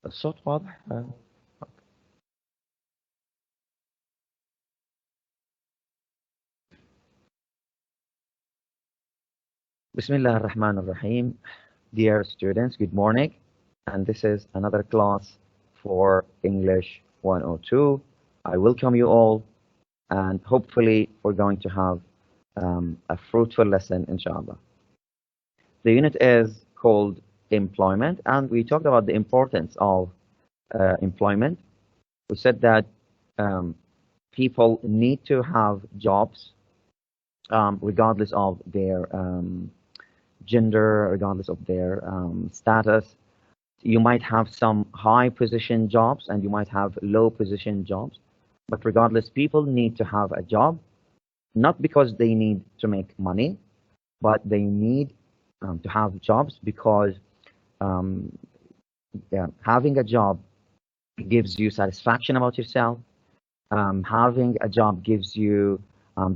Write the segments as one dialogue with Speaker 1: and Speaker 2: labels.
Speaker 1: الصوت واضح؟ بسم الله الرحمن الرحيم. Dear students, good morning. And this is another class for English 102. I welcome you all, and hopefully we're going to have a fruitful lesson, inshallah. The unit is called employment, and we talked about the importance of employment. We said that people need to have jobs regardless of their gender, regardless of their status. You might have some high position jobs and you might have low position jobs, but regardless, people need to have a job, not because they need to make money, but they need to have jobs because having a job gives you satisfaction about yourself. Having a job gives you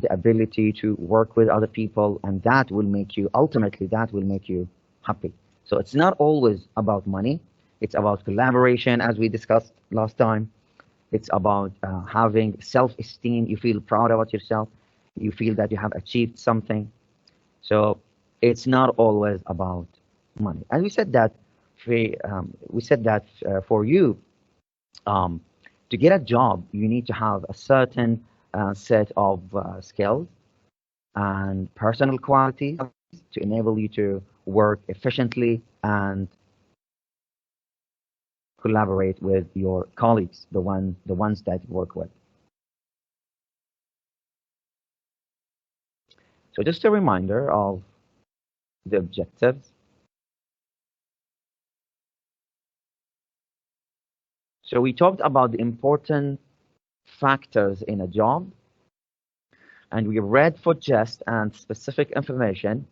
Speaker 1: the ability to work with other people, and that will make you, ultimately, that will make you happy. So it's not always about money. It's about collaboration, as we discussed last time. It's about having self-esteem. You feel proud about yourself. You feel that you have achieved something. So it's not always about money. And we said that for you to get a job, you need to have a certain set of skills and personal qualities to enable you to work efficiently and collaborate with your colleagues, the ones that you work with. So just a reminder of the objectives. So we talked about the important factors in a job, and we read for gist and specific information.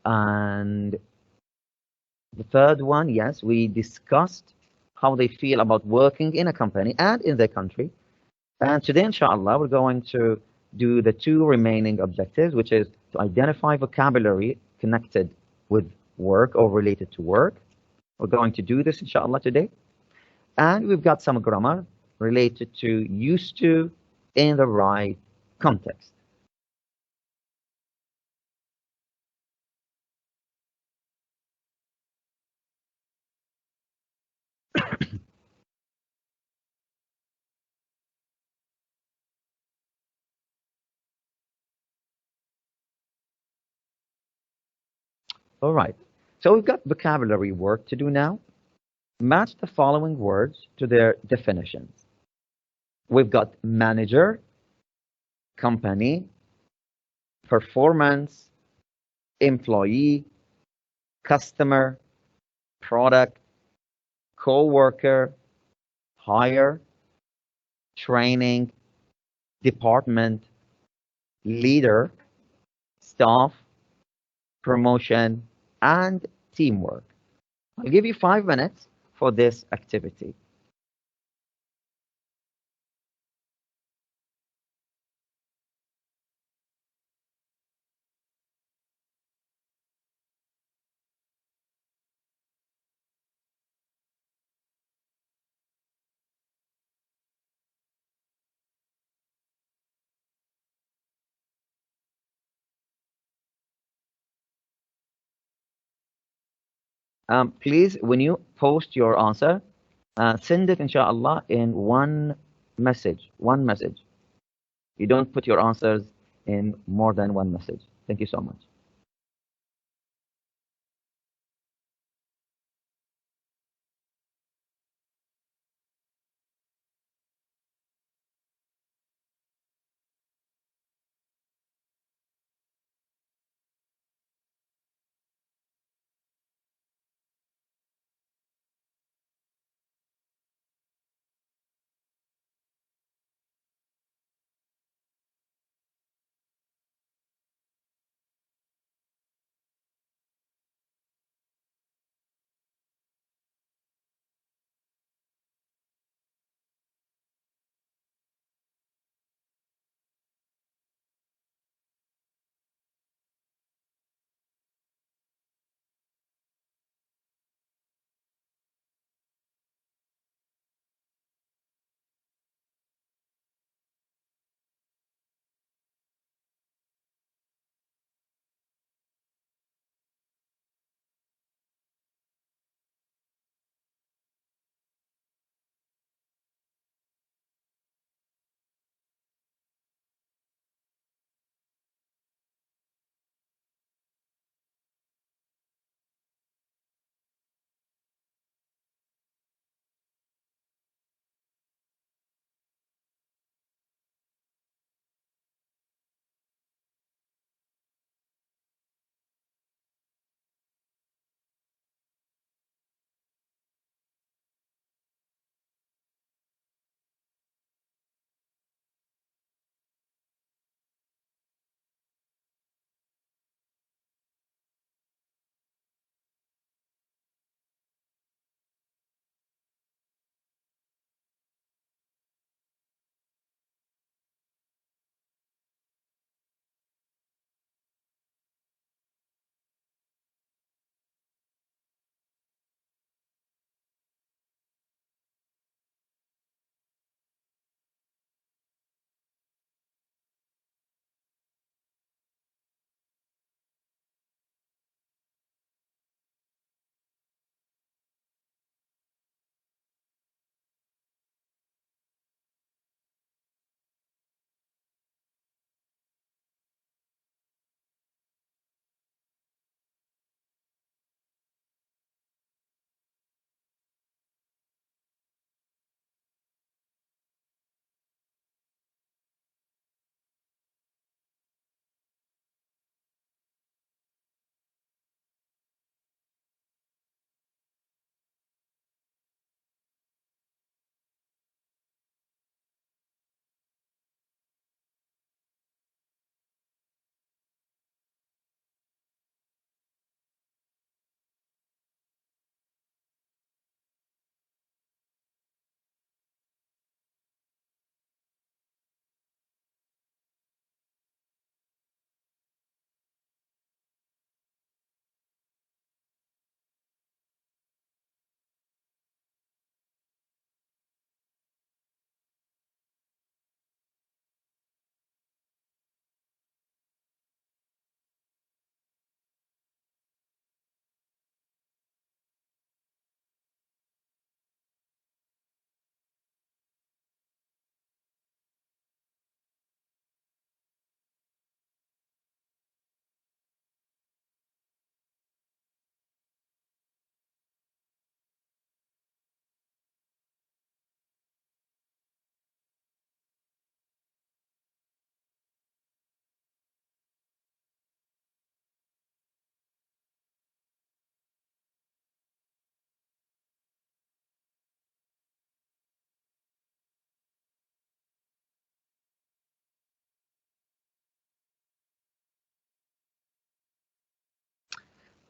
Speaker 1: And the third one, yes, we discussed how they feel about working in a company and in their country. And today, inshallah, we're going to do the two remaining objectives, which is to identify vocabulary connected with work or related to work. We're going to do this, inshallah, today. And we've got some grammar related to used to in the right context. All right. So we've got vocabulary work to do now. Match the following words to their definitions. We've got manager, company, performance, employee, customer, product, co-worker, hire, training, department, leader, staff, promotion, and teamwork. I'll give you 5 minutes for this activity. Please, when you post your answer, send it, inshallah, in one message. One message. You don't put your answers in more than one message. Thank you so much.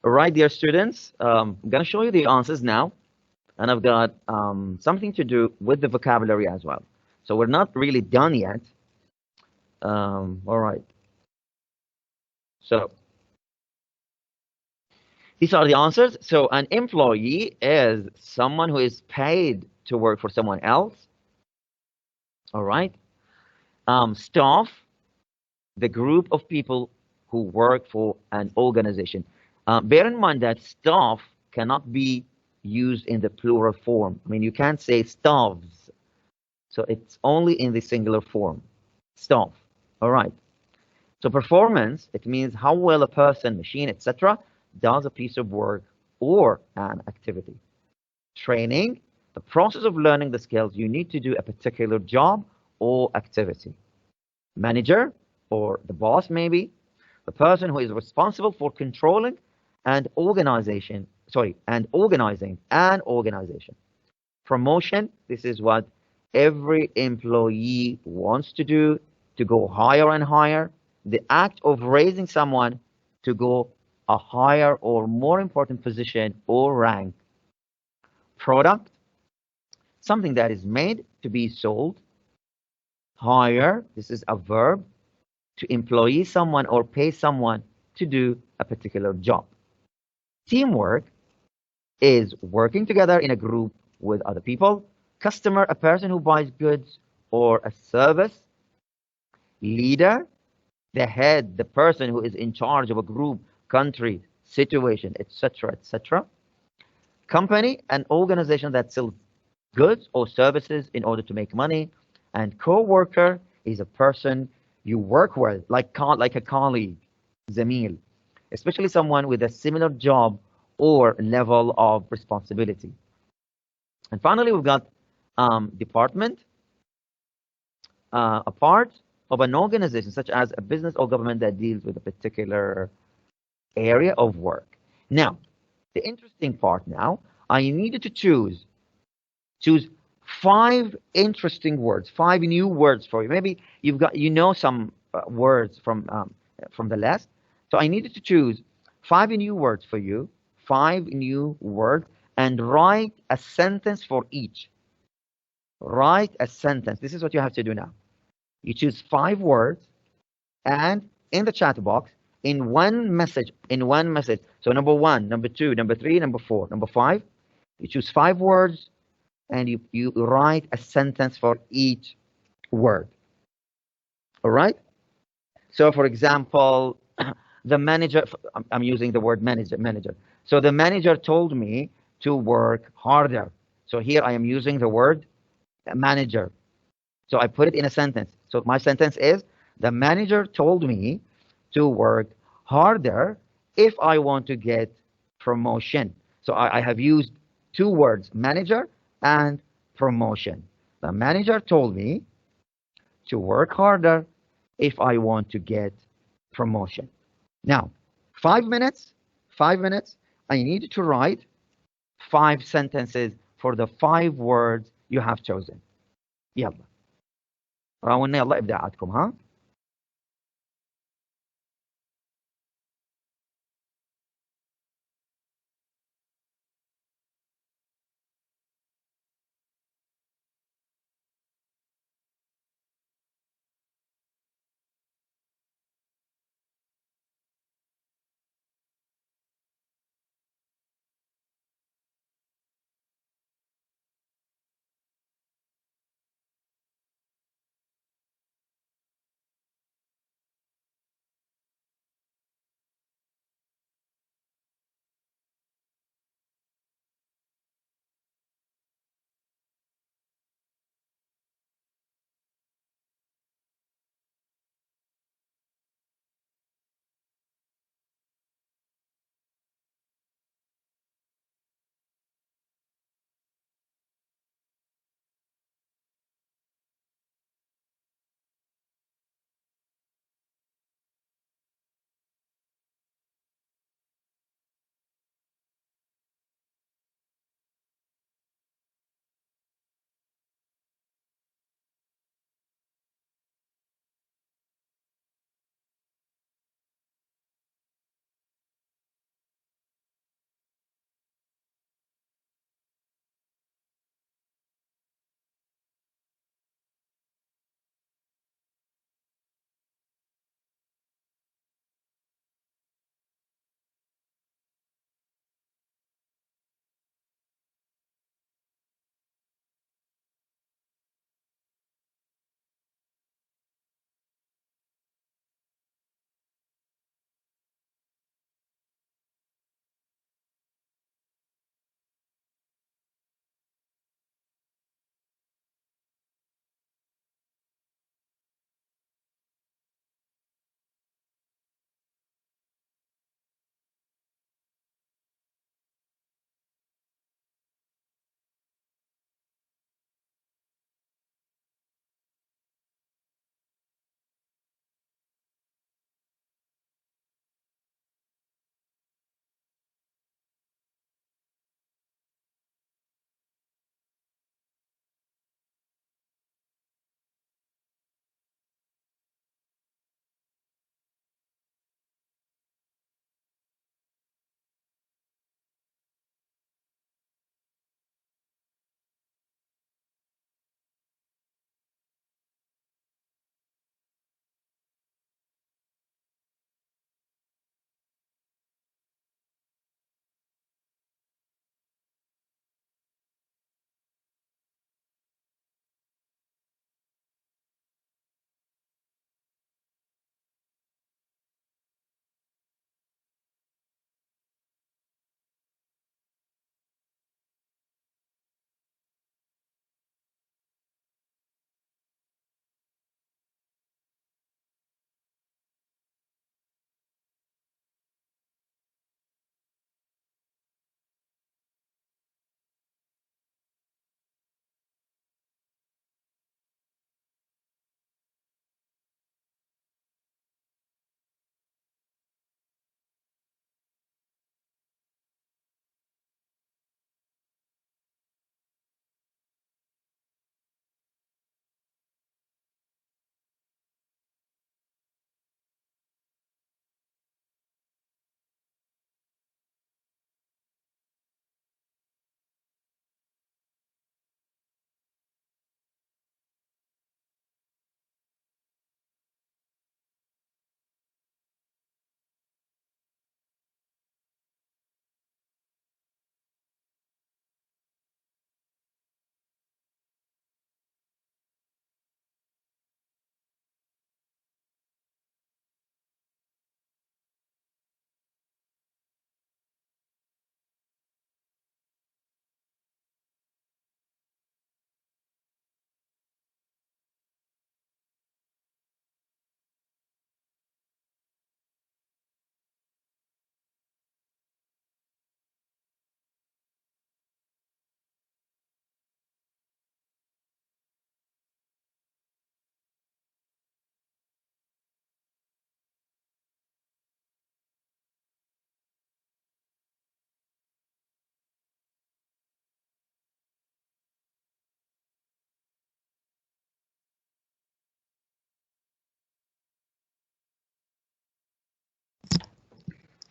Speaker 1: All right, dear students, I'm going to show you the answers now, and I've got something to do with the vocabulary as well. So we're not really done yet. All right. So these are the answers. So an employee is someone who is paid to work for someone else. All right. Staff, the group of people who work for an organization. Bear in mind that staff cannot be used in the plural form. I mean, you can't say staffs. So it's only in the singular form. Staff. All right. So performance, it means how well a person, machine, etc., does a piece of work or an activity. Training, the process of learning the skills you need to do a particular job or activity. Manager, or the boss maybe, the person who is responsible for controlling and organizing an organization. Promotion, this is what every employee wants to do, to go higher and higher. The act of raising someone to go a higher or more important position or rank. Product, something that is made to be sold. Hire, this is a verb, to employ someone or pay someone to do a particular job. Teamwork is working together in a group with other people. Customer, a person who buys goods or a service. Leader, the head, the person who is in charge of a group, country, situation, etc., etc. Company, an organization that sells goods or services in order to make money. And co-worker is a person you work with, like a colleague, zamil, especially someone with a similar job or level of responsibility. And finally, we've got department, a part of an organization, such as a business or government that deals with a particular area of work. Now, the interesting part now, I needed to choose 5 interesting words, 5 new words for you. Maybe some words from the list. So I needed to choose 5 new words for you, 5 new words, and write a sentence for each. Write a sentence. This is what you have to do now. You choose 5 words, and in the chat box, in one message. So number 1, number 2, number 3, number 4, number 5. You choose 5 words, and you write a sentence for each word. All right? So for example, the manager, I'm using the word manager. So the manager told me to work harder. So here I am using the word manager. So I put it in a sentence. So my sentence is, the manager told me to work harder if I want to get promotion. So I have used 2 words, manager and promotion. The manager told me to work harder if I want to get promotion. Now, 5 minutes, I need to write 5 sentences for the 5 words you have chosen. يلا راونا يلا إبداعاتكم ها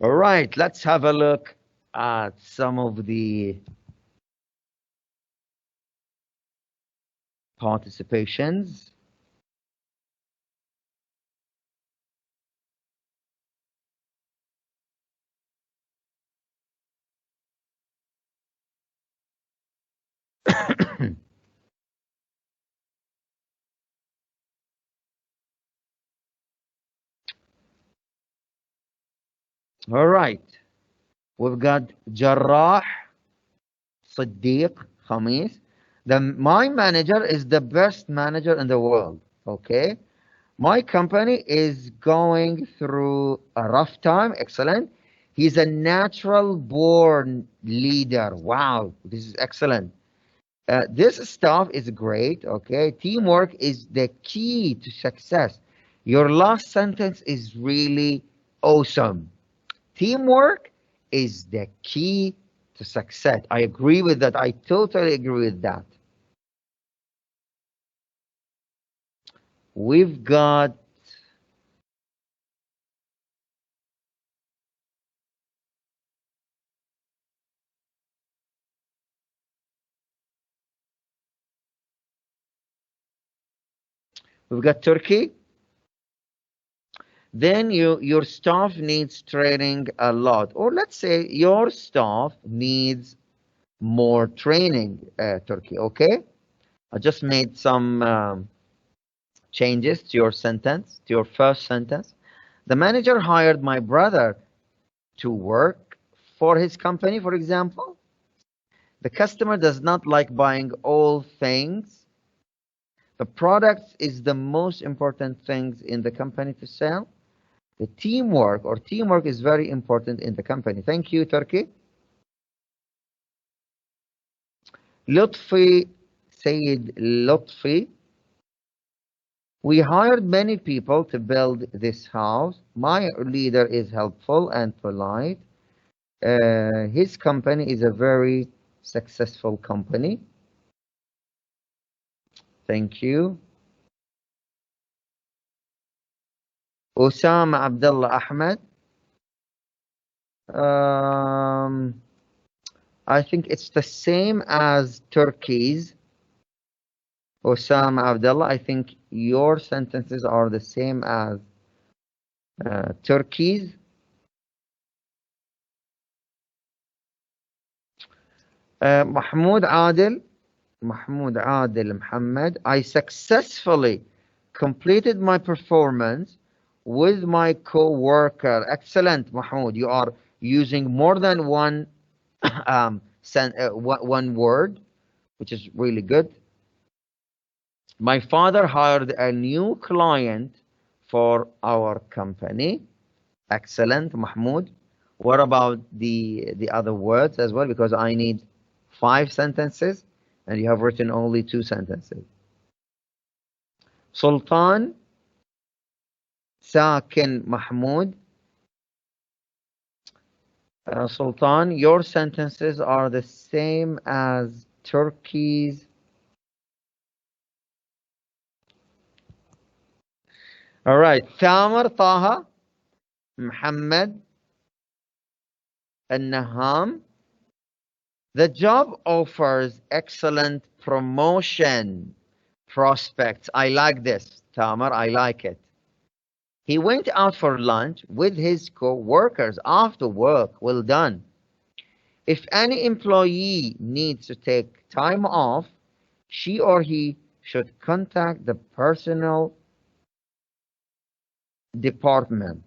Speaker 1: All right, let's have a look at some of the participations. All right, we've got Jarrah Siddiq Khamis. My manager is the best manager in the world. Okay. My company is going through a rough time. Excellent. He's a natural born leader. Wow, this is excellent. This stuff is great. Okay. Teamwork is the key to success. Your last sentence is really awesome. Teamwork is the key to success. I agree with that. I totally agree with that. We've got Turkey. Then your staff needs training a lot, or let's say your staff needs more training. Turkey. Okay. I just made some changes to your sentence, to your first sentence. The manager hired my brother to work for his company, for example. The customer does not like buying all things. The product is the most important things in the company to sell. The teamwork is very important in the company. Thank you, Turkey. Lutfi, Sayyid Lutfi. We hired many people to build this house. My leader is helpful and polite. His company is a very successful company. Thank you. Osama Abdullah Ahmed. I think it's the same as Turkey's. Osama Abdullah, I think your sentences are the same as Turkey's. Mahmoud Adil Muhammad, I successfully completed my performance with my co-worker. Excellent, Mahmoud. You are using more than one one word, which is really good. My father hired a new client for our company. Excellent, Mahmoud. What about the other words as well? Because I need 5 sentences and you have written only 2 sentences. Sultan Sakin Mahmoud. Sultan, your sentences are the same as Turkey's. All right. Thamar Taha Muhammad An-Naham. The job offers excellent promotion prospects. I like this, Tamar. I like it. He went out for lunch with his co-workers after work. Well done. If any employee needs to take time off, she or he should contact the personnel department.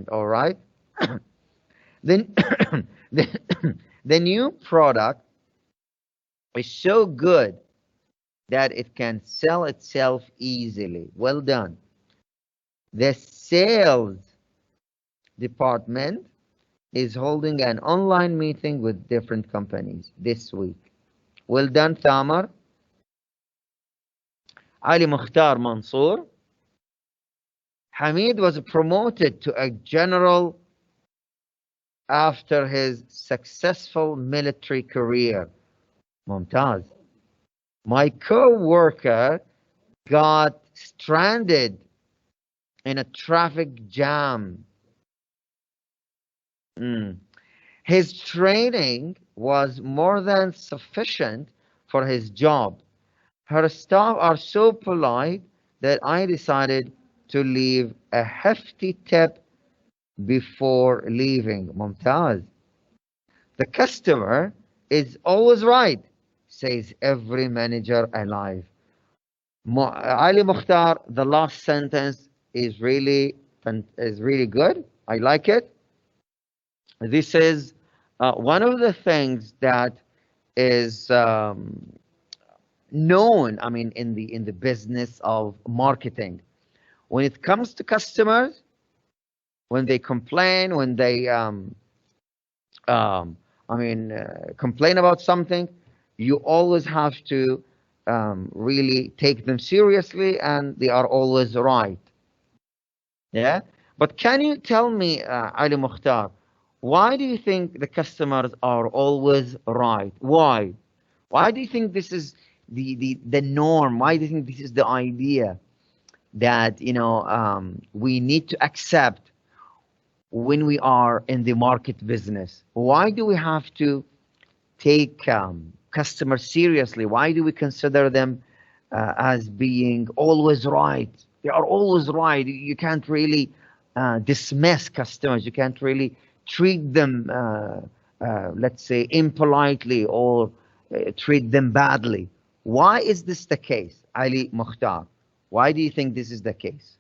Speaker 1: All right? Then the new product is so good that it can sell itself easily. Well done. The sales department is holding an online meeting with different companies this week. Well done, Thamar. Ali Mukhtar Mansour. Hamid was promoted to a general after his successful military career. Mumtaz. My co-worker got stranded in a traffic jam. His training was more than sufficient for his job. Her staff are so polite that I decided to leave a hefty tip before leaving. ممتاز. The customer is always right, says every manager alive. Ali Mukhtar, the last sentence is really good. I like it. This is one of the things that is known, I mean, in the business of marketing. When it comes to customers, when they complain, when they complain about something, you always have to really take them seriously, and they are always right. Yeah. But can you tell me, Ali Mukhtar, why do you think the customers are always right? Why? Why do you think this is the norm? Why do you think this is the idea that we need to accept when we are in the market business? Why do we have to take customers seriously? Why do we consider them as being always right? They are always right. You can't really dismiss customers. You can't really treat them, let's say, impolitely or treat them badly. Why is this the case, Ali Mukhtar? Why do you think this is the case?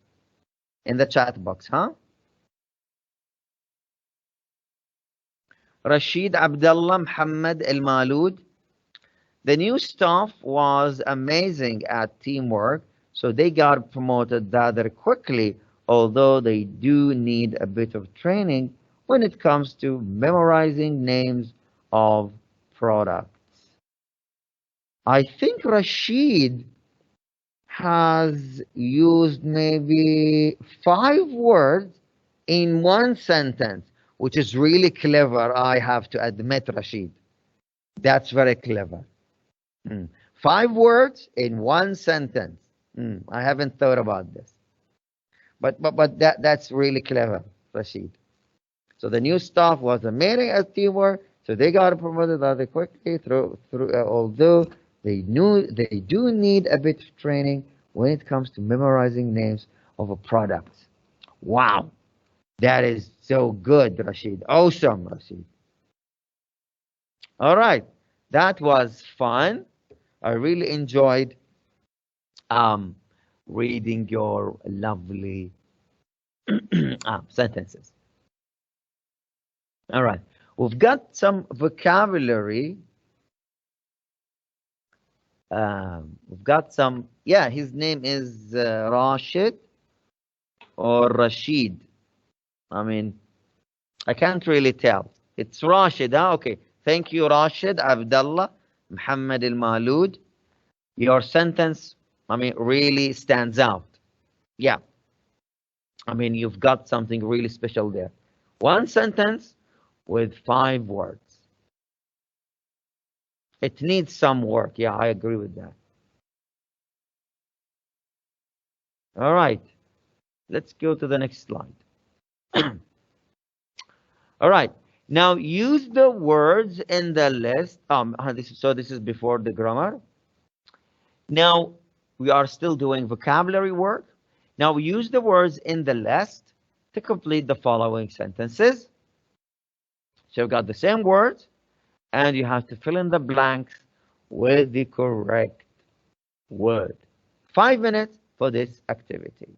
Speaker 1: In the chat box, huh? Rashid Abdullah Muhammad Al Malud. The new staff was amazing at teamwork, so they got promoted rather quickly, although they do need a bit of training when it comes to memorizing names of products. I think Rashid has used maybe 5 words in one sentence, which is really clever, I have to admit, Rashid. That's very clever. 5 words in one sentence. I haven't thought about this. But that's really clever, Rashid. So the new staff was amazing at teamwork, so they got promoted rather quickly although they do need a bit of training when it comes to memorizing names of a product. Wow. That is so good, Rashid. Awesome, Rashid. All right. That was fun. I really enjoyed reading your lovely sentences. All right. We've got some vocabulary. We've got some, yeah, his name is Rashid or Rashid. I mean, I can't really tell. It's Rashid, huh? Okay. Thank you, Rashid Abdullah Muhammad Al Malud. Your sentence, I mean, really stands out. Yeah. I mean, you've got something really special there. One sentence with 5 words. It needs some work. Yeah, I agree with that. All right. Let's go to the next slide. All right. Now use the words in the list. This is before the grammar. Now we are still doing vocabulary work. Now we use the words in the list to complete the following sentences. So you've got the same words, and you have to fill in the blanks with the correct word. 5 minutes for this activity.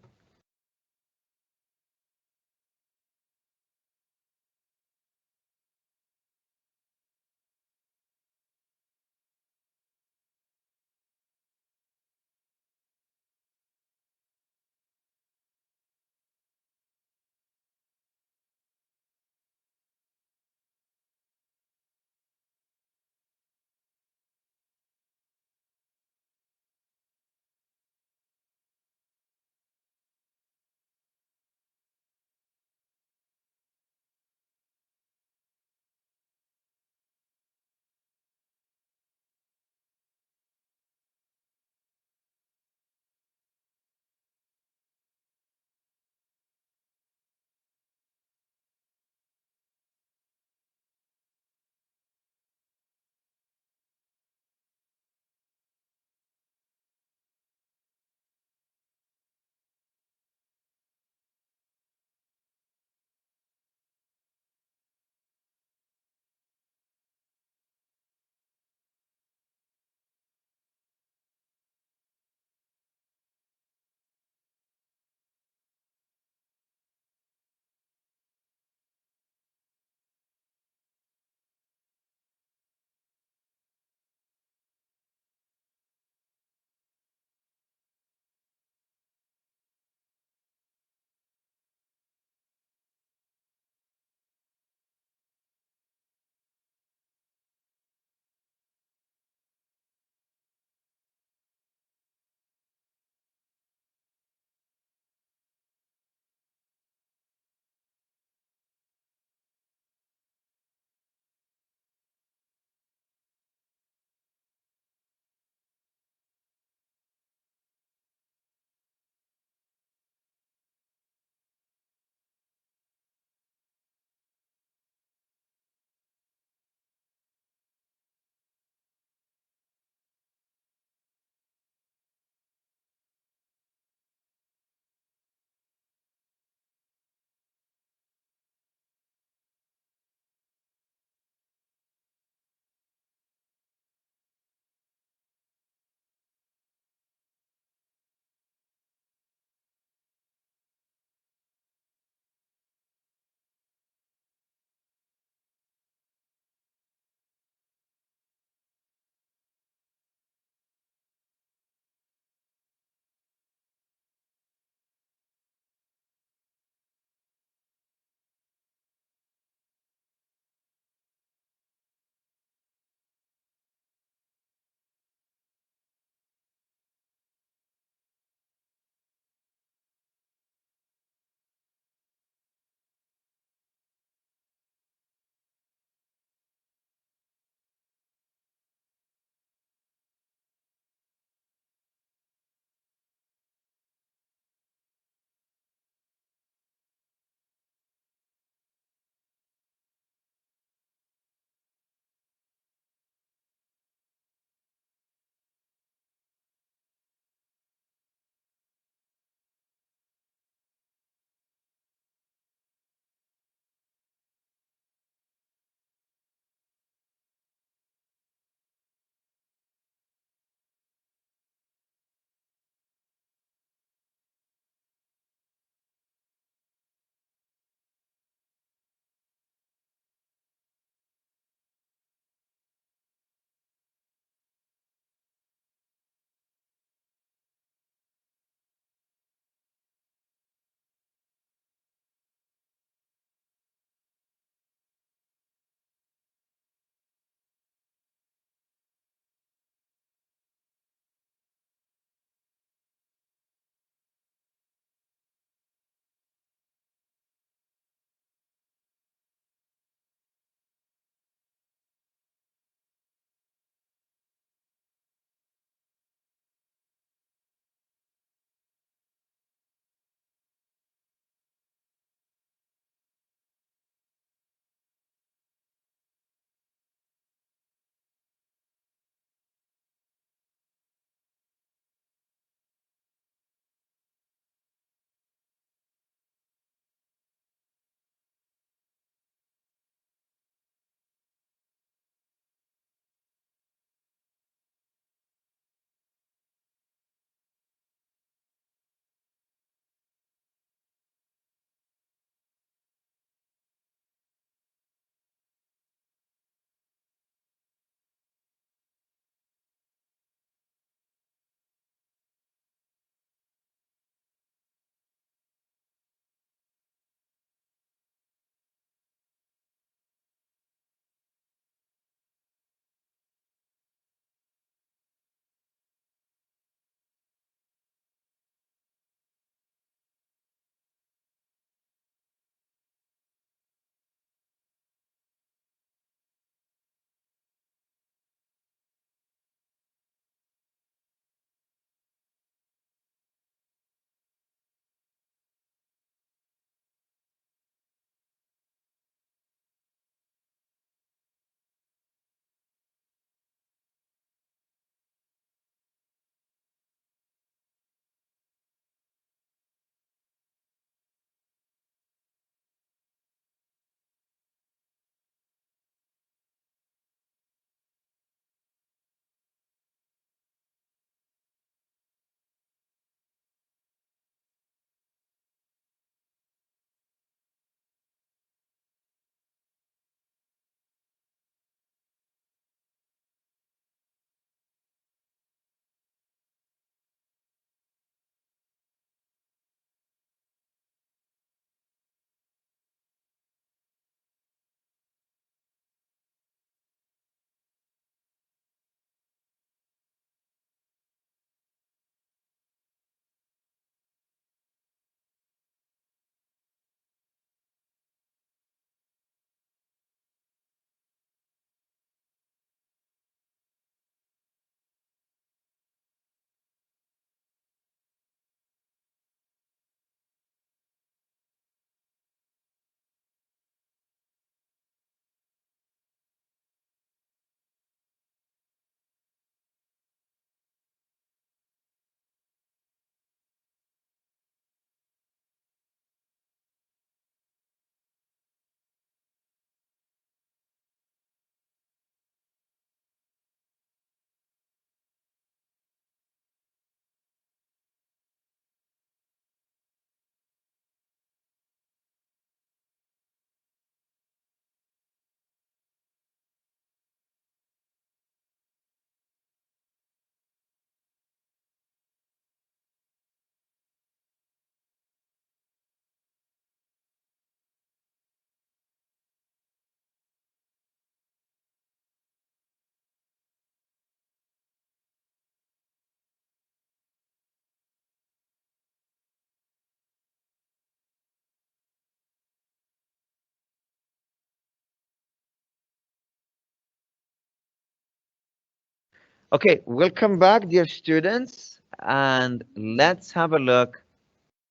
Speaker 1: Okay, welcome back, dear students, and let's have a look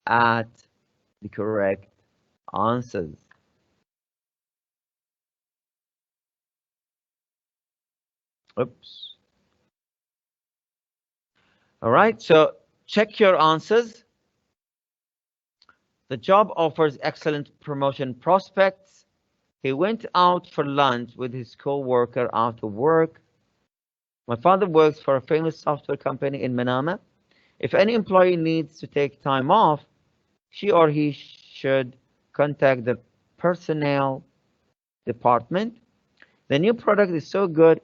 Speaker 1: at the correct answers. Oops. All right, so check your answers. The job offers excellent promotion prospects. He went out for lunch with his co-worker after work. My father works for a famous software company in Manama. If any employee needs to take time off, she or he should contact the personnel department. The new product is so good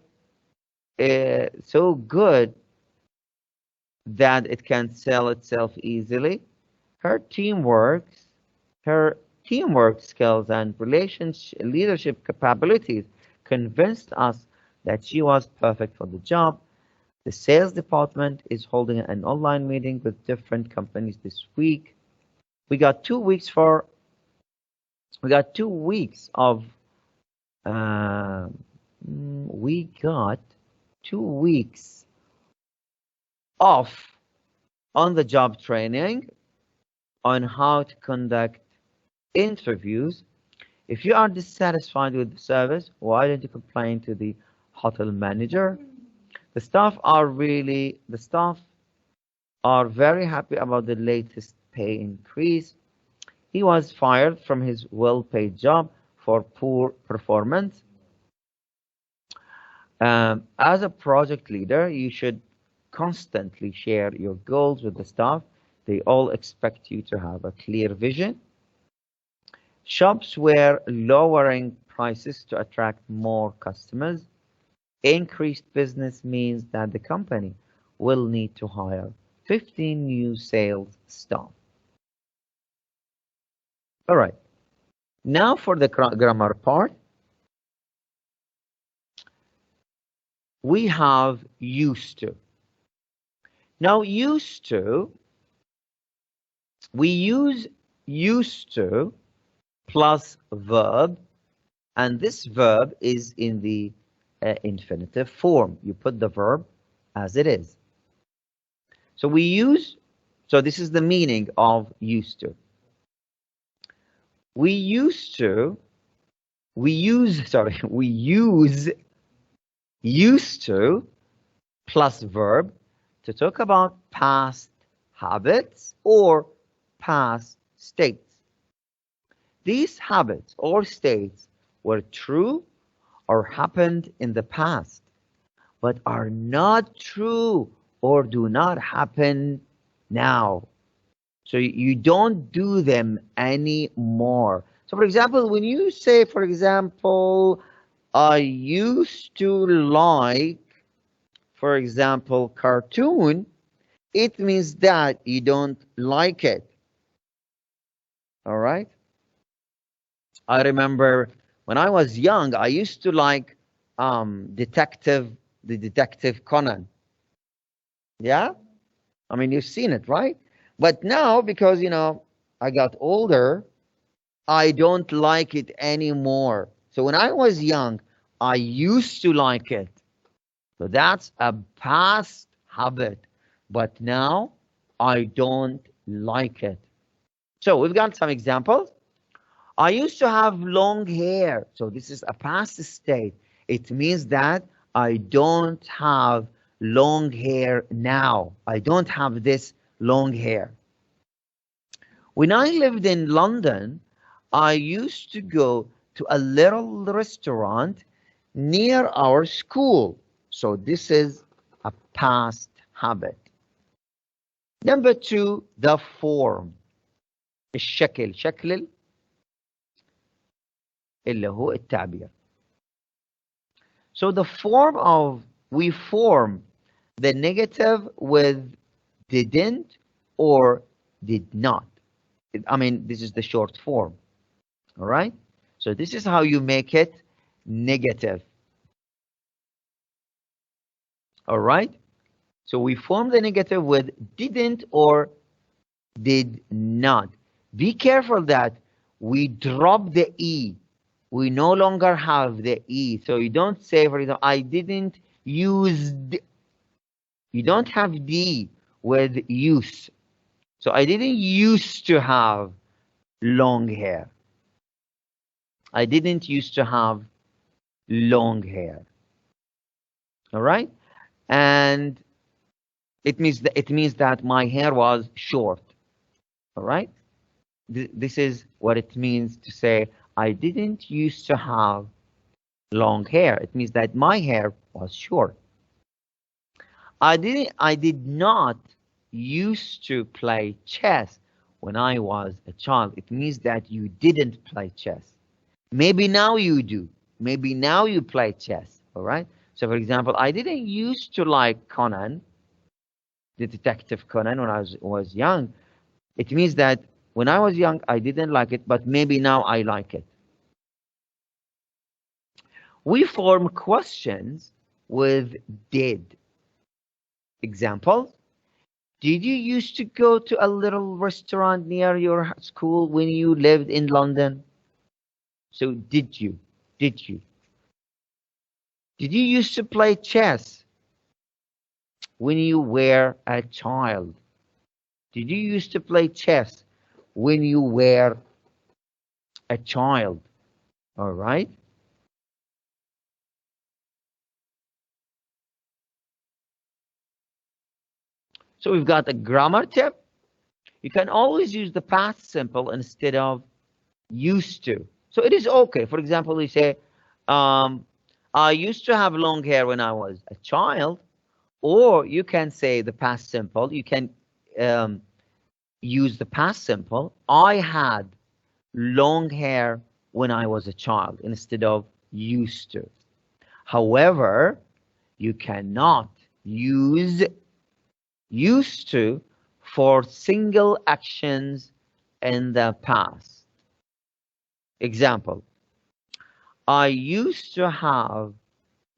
Speaker 1: that it can sell itself easily. Her teamwork skills and leadership capabilities convinced us that she was perfect for the job. The sales department is holding an online meeting with different companies this week. We got 2 weeks of we got 2 weeks off on the job training on how to conduct interviews. If you are dissatisfied with the service, why don't you complain to the hotel manager? The staff are very happy about the latest pay increase. He was fired from his well-paid job for poor performance. As a project leader, you should constantly share your goals with the staff. They all expect you to have a clear vision. Shops were lowering prices to attract more customers. Increased business means that the company will need to hire 15 new sales staff. All right. Now for the grammar part. We have used to. Now used to, we use used to plus verb, and this verb is in the infinitive form. You put the verb as it is. So this is the meaning of used to. We use used to plus verb to talk about past habits or past states. These habits or states were true or happened in the past, but are not true or do not happen now. So you don't do them anymore. So for example, when you say, for example, I used to like, for example, cartoon, it means that you don't like it. All right? I remember when I was young, I used to like the Detective Conan. Yeah? I mean, you've seen it, right? But now, because, I got older, I don't like it anymore. So when I was young, I used to like it. So that's a past habit. But now, I don't like it. So we've got some examples. I used to have long hair. So this is a past state. It means that I don't have long hair now. I don't have this long hair. When I lived in London, I used to go to a little restaurant near our school. So this is a past habit. Number 2, the form. الشكل اللي هو التعبير. So the form of, we form the negative with didn't or did not. I mean, this is the short form. All right? So this is how you make it negative. All right? So we form the negative with didn't or did not. Be careful that we drop the E. We no longer have the E. So you don't say, for example, I didn't use You don't have D with use. So I didn't used to have long hair. I didn't used to have long hair. All right? And it means that my hair was short. All right? This is what it means to say I didn't used to have long hair. It means that my hair was short. I did not used to play chess when I was a child. It means that you didn't play chess. Maybe now you do. Maybe now you play chess. All right. So for example, I didn't used to like Conan, the Detective Conan, when I was young. It means that when I was young, I didn't like it, but maybe now I like it. We form questions with did. Examples. Did you used to go to a little restaurant near your school when you lived in London? So did you? Did you? Did you used to play chess when you were a child? Did you used to play chess when you were a child? All right. So we've got a grammar tip. You can always use the past simple instead of used to. So it is okay. For example, we say, I used to have long hair when I was a child. Or you can say the past simple. You can use the past simple. I had long hair when I was a child instead of used to. However, you cannot use used to for single actions in the past. Example, I used to have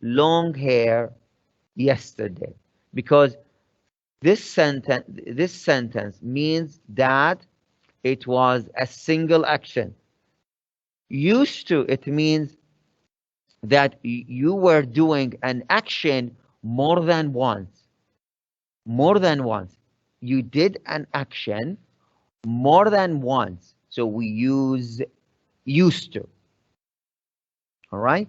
Speaker 1: long hair yesterday, because this sentence means that it was a single action. Used to, it means that you were doing an action more than once. More than once. You did an action more than once. So we use used to. All right?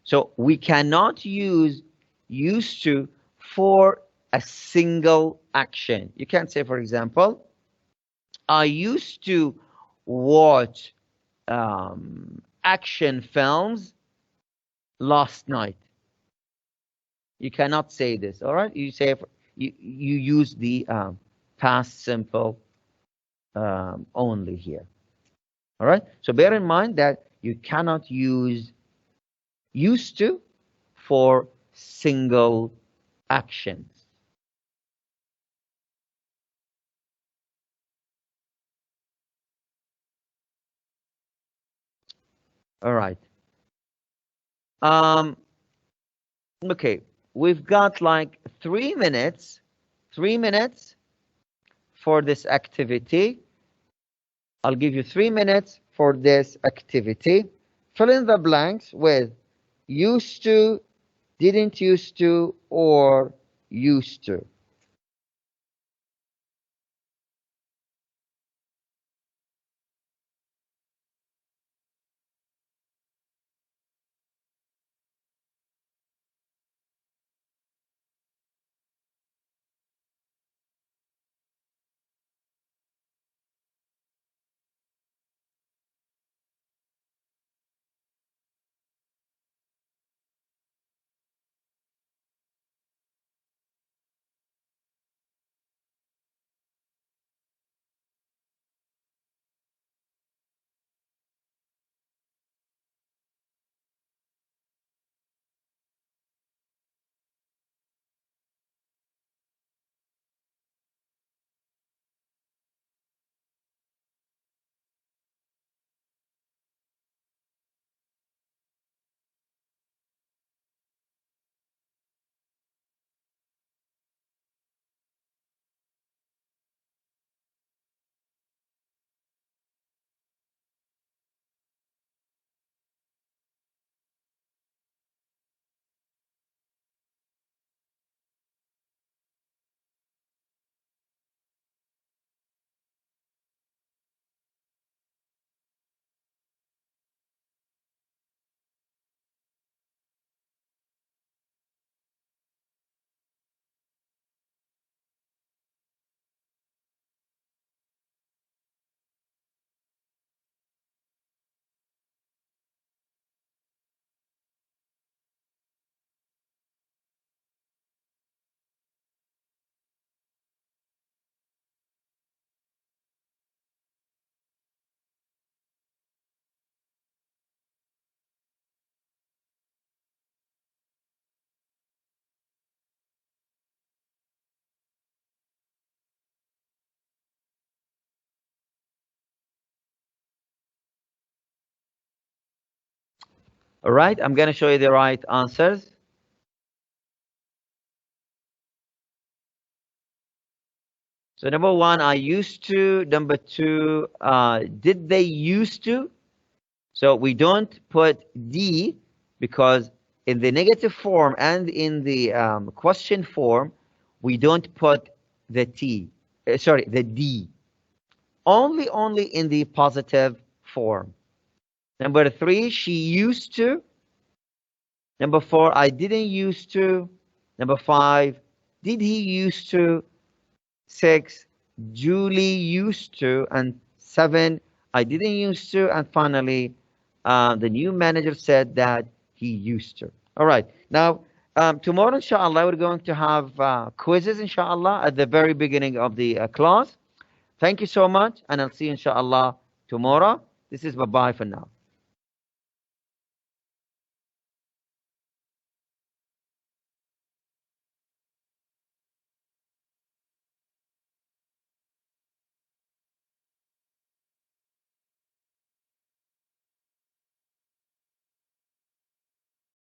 Speaker 1: So we cannot use used to for a single action. You can say, for example, I used to watch action films last night. You cannot say this, all right? You say you use the past simple only here, all right? So bear in mind that you cannot use used to for single actions. All right. Okay, we've got like 3 minutes, 3 minutes for this activity. I'll give you 3 minutes for this activity. Fill in the blanks with used to, didn't used to, or used to. All right, I'm going to show you the right answers. So number one, I used to. Number two, did they used to? So we don't put D because in the negative form and in the question form, we don't put the T. Sorry, the D. Only in the positive form. Number three, she used to. Number four, I didn't used to. Number five, did he used to? Six, Julie used to. And seven, I didn't used to. And finally, the new manager said that he used to. All right. Now, tomorrow, inshallah, we're going to have quizzes, inshallah, at the very beginning of the class. Thank you so much, and I'll see you, inshallah, tomorrow. This is bye-bye for now.